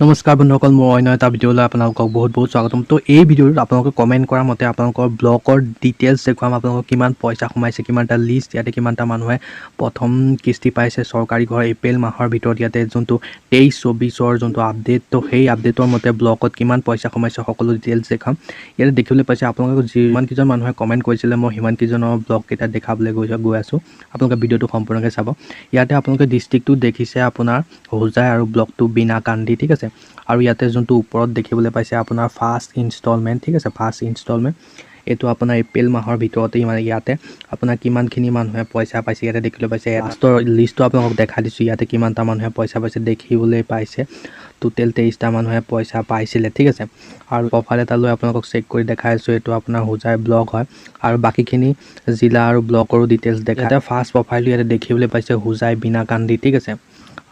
নমস্কাৰ বন্ধুসকল, মই অন্য এটা ভিডিঅ'লৈ আপোনালোকক বহুত স্বাগতম। তো এই ভিডিঅ'ত আপোনালোকে কমেণ্ট কৰা মতে আপোনালোকৰ ব্লকৰ ডিটেইলছ দেখুৱাম। আপোনালোকৰ কিমান পইচা সোমাইছে, কিমানটা লিষ্ট, ইয়াতে কিমানটা মানুহে প্ৰথম কিস্তি পাইছে চৰকাৰী ঘৰ এপ্ৰিল মাহৰ ভিতৰত। ইয়াতে যোনটো 23-24 যোনটো আপডেট, তো সেই আপডেটৰ মতে ব্লকত কিমান পইচা সোমাইছে সকলো ডিটেইলছ দেখাম। ইয়াতে দেখিবলৈ পাইছে আপোনালোকক যিমানকেইজন মানুহে কমেণ্ট কৰিছিলে, মই সিমানকেইজনৰ ব্লককেইটা দেখাবলৈ গৈ আছোঁ। আপোনালোকে ভিডিঅ'টো সম্পূৰ্ণকৈ চাব। ইয়াতে আপোনালোকে ডিষ্ট্ৰিক্টটো দেখিছে আপোনাৰ হোজাই আৰু ব্লকটো বিনাকান্দি, ঠিক আছে। আৰু ইয়াতে যোনটো ওপৰত দেখিবলৈ পাইছে আপোনাৰ ফাৰ্ষ্ট ইনষ্টলমেণ্ট, ঠিক আছে, ফাৰ্ষ্ট ইনষ্টলমেণ্ট এইটো আপোনাৰ এপ্ৰিল মাহৰ ভিতৰতেই, মানে ইয়াতে আপোনাৰ কিমানখিনি মানুহে পইচা পাইছে ইয়াতে দেখিবলৈ পাইছে। লাষ্টৰ লিষ্টটো আপোনালোকক দেখাই দিছোঁ। ইয়াতে কিমানটা মানুহে পইচা পাইছে দেখিবলৈ পাইছে। টোটেল 23টা মানুহে পইচা পাইছিলে, ঠিক আছে। আৰু প্ৰফাইল এটা লৈ আপোনালোকক চেক কৰি দেখাই আছোঁ। এইটো আপোনাৰ হোজাই ব্লক হয় আৰু বাকীখিনি জিলা আৰু ব্লকৰো ডিটেইলছ দেখায়। ইয়াতে ফাৰ্ষ্ট প্ৰফাইলটো ইয়াতে দেখিবলৈ পাইছে হোজাই বিনাকান্দি, ঠিক আছে।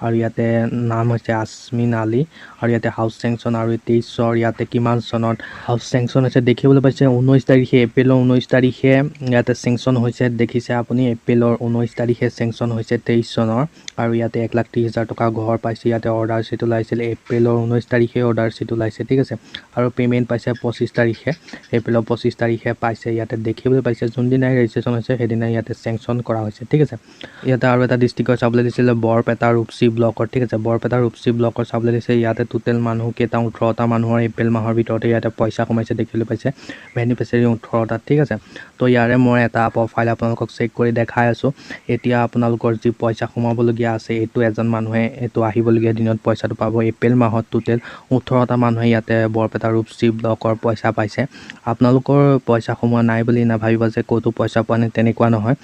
আৰু ইয়াতে নাম হৈছে আসমিন আলী আৰু ইয়াতে হাউচ চেংচন আৰু 23 ইয়াতে কিমান চনত হাউচ চেংচন হৈছে দেখিবলৈ পাইছে। 19 তাৰিখে এপ্ৰিলৰ 19 তাৰিখে ইয়াতে চেংচন হৈছে, দেখিছে আপুনি। এপ্ৰিলৰ 19 তাৰিখে চেংচন হৈছে 23 চনৰ। আৰু ইয়াতে 1,30,000 টকা ঘৰ পাইছে। ইয়াতে অৰ্ডাৰ চিট ওলাইছিল এপ্ৰিলৰ 19 তাৰিখে অৰ্ডাৰ চিট ওলাইছে, ঠিক আছে। আৰু পে'মেণ্ট পাইছে 25 তাৰিখে, এপ্ৰিলৰ 25 তাৰিখে পাইছে। ইয়াতে দেখিবলৈ পাইছে যোনদিনাই ৰেজিষ্ট্ৰেশ্যন হৈছে সেইদিনাই ইয়াতে চেংচন কৰা হৈছে, ঠিক আছে। ইয়াতে আৰু এটা ডিষ্ট্ৰিক্টৰ চাবলৈ দিছিলে বৰপেটা ৰূপসী ব্লকৰ, ঠিক আছে। বৰপেটা ৰূপসী ব্লকৰ চাবলৈ দিছে। ইয়াতে টোটেল মানুহ কেইটা 18টা মানুহৰ এপ্ৰিল মাহৰ ভিতৰতে ইয়াতে পইচা সোমাইছে দেখিবলৈ পাইছে। বেনিফিচিয়াৰী 18টা, ঠিক আছে। তো ইয়াৰে মই এটা প্ৰফাইল আপোনালোকক চেক কৰি দেখাই আছোঁ। এতিয়া আপোনালোকৰ যি পইচা সোমাবলগীয়া আছে এইটো এজন মানুহে এইটো আহিবলগীয়া দিনত পইচাটো পাব। এপ্ৰিল মাহত টোটেল 18টা মানুহে ইয়াতে বৰপেটা ৰূপসী ব্লকৰ পইচা পাইছে। আপোনালোকৰ পইচা সোমোৱা নাই বুলি নাভাবিব যে ক'তো পইচা পোৱা নাই, তেনেকুৱা নহয়।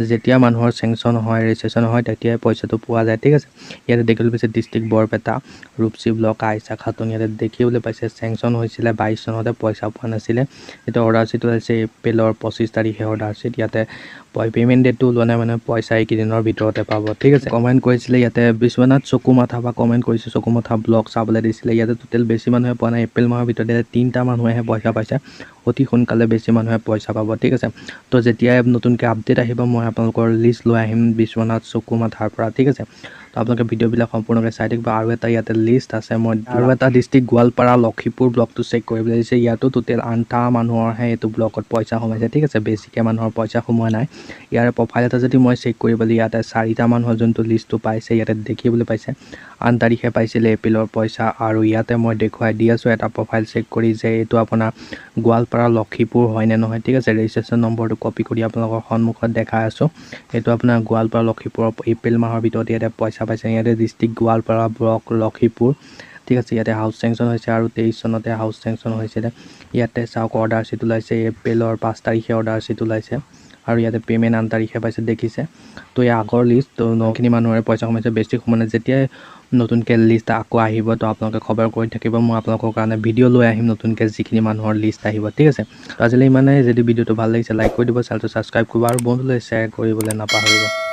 যেতিয়া মানুহৰ চেংচন হয়, ৰেজিষ্ট্ৰেশ্যন হয়, তেতিয়াই পইচাটো পোৱা যায়, ঠিক আছে। ইয়াতে দেখিবলৈ পাইছে ডিষ্ট্ৰিক্ট বৰপেটা ৰূপসী ব্লক আইচা খাতুন। ইয়াতে দেখিবলৈ পাইছে চেংচন হৈছিলে 22 চনতে, পইচা পোৱা নাছিলে। এতিয়া অৰ্ডাৰ চিট ওলাইছে এপ্ৰিলৰ 25 তাৰিখে অৰ্ডাৰ চিট। ইয়াতে পে'মেণ্ট ডেটটো ওলোৱা নাই, মানে পইচা এইকেইদিনৰ ভিতৰতে পাব, ঠিক আছে। কমেণ্ট কৰিছিলে ইয়াতে বিশ্বনাথ চকুমাথা বা কমেণ্ট কৰিছে চকুমাথা ব্লক চাবলৈ দিছিলে। ইয়াতে টোটেল বেছি মানুহে পোৱা নাই। এপ্ৰিল মাহৰ ভিতৰতে 3টা মানুহেহে পইচা পাইছে। অতি সোনকালে বেছি মানুহে পইচা পাব, ঠিক আছে। তো যেতিয়াই নতুনকৈ আপডেট আহিব মই আপোনালোকৰ লিষ্ট লৈ আহিম বিশ্বনাথ চকুমাথাৰ পৰা, ঠিক আছে। তো আপোনালোকে ভিডিঅ'বিলাক সম্পূৰ্ণকৈ চাই থাকিব। আৰু এটা ইয়াতে লিষ্ট আছে, মই আৰু এটা ডিষ্ট্ৰিক্ট গোৱালপাৰা লক্ষীপুৰ ব্লকটো চেক কৰিবলৈ দিছে। ইয়াতো টোটেল 8টা মানুহৰহে এইটো ব্লকত পইচা সোমাইছে, ঠিক আছে। বেছিকৈ মানুহৰ পইচা সোমোৱা নাই। ইয়াৰে প্ৰফাইল এটা যদি মই চেক কৰিবলৈ, ইয়াতে 4টা মানুহৰ যোনটো লিষ্টটো পাইছে ইয়াতে দেখিবলৈ পাইছে 8 তাৰিখে পাইছিলে এপ্ৰিলৰ পইচা। আৰু ইয়াতে মই দেখুৱাই দি আছোঁ এটা প্ৰফাইল চেক কৰি যে এইটো আপোনাৰ গোৱালপাৰা লক্ষীপুৰ হয়নে নহয়, ঠিক আছে। ৰেজিষ্ট্ৰেশ্যন নম্বৰটো কপি কৰি আপোনালোকৰ সন্মুখত দেখাই আছোঁ। এইটো আপোনাৰ গোৱালপাৰা লক্ষীপুৰৰ এপ্ৰিল মাহৰ ভিতৰত ইয়াতে পইচা পাইছে। ইয়াতে ডিষ্ট্ৰিক্ট গোৱালপাৰা ব্লক লক্ষীপুৰ, ঠিক আছে। ইয়াতে হাউচ চেংচন হৈছে আৰু 23 চনতে হাউচ চেংচন হৈছিলে। ইয়াতে চাওক অৰ্ডাৰ চিট ওলাইছে এপ্ৰিলৰ 5 তাৰিখে অৰ্ডাৰ চিট ওলাইছে। আৰু ইয়াতে পে'মেণ্ট 8 তাৰিখে পাইছে, দেখিছে। তো এই আগৰ লিষ্ট, তো 9খিনি মানুহৰে পইচা সোমাইছে, বেছি সোমোৱা নাই। যেতিয়াই নতুনকৈ লিষ্ট আকৌ আহিব তো আপোনালোকে খবৰ কৰি থাকিব। মই আপোনালোকৰ কাৰণে ভিডিঅ' লৈ আহিম নতুনকৈ যিখিনি মানুহৰ লিষ্ট আহিব, ঠিক আছে। তো আজিলৈ ইমানেই। যদি ভিডিঅ'টো ভাল লাগিছে লাইক কৰি দিব, চেনেলটো ছাবস্ক্ৰাইব কৰিব আৰু বন্ধুলৈ শ্বেয়াৰ কৰিবলৈ নাপাহৰিব।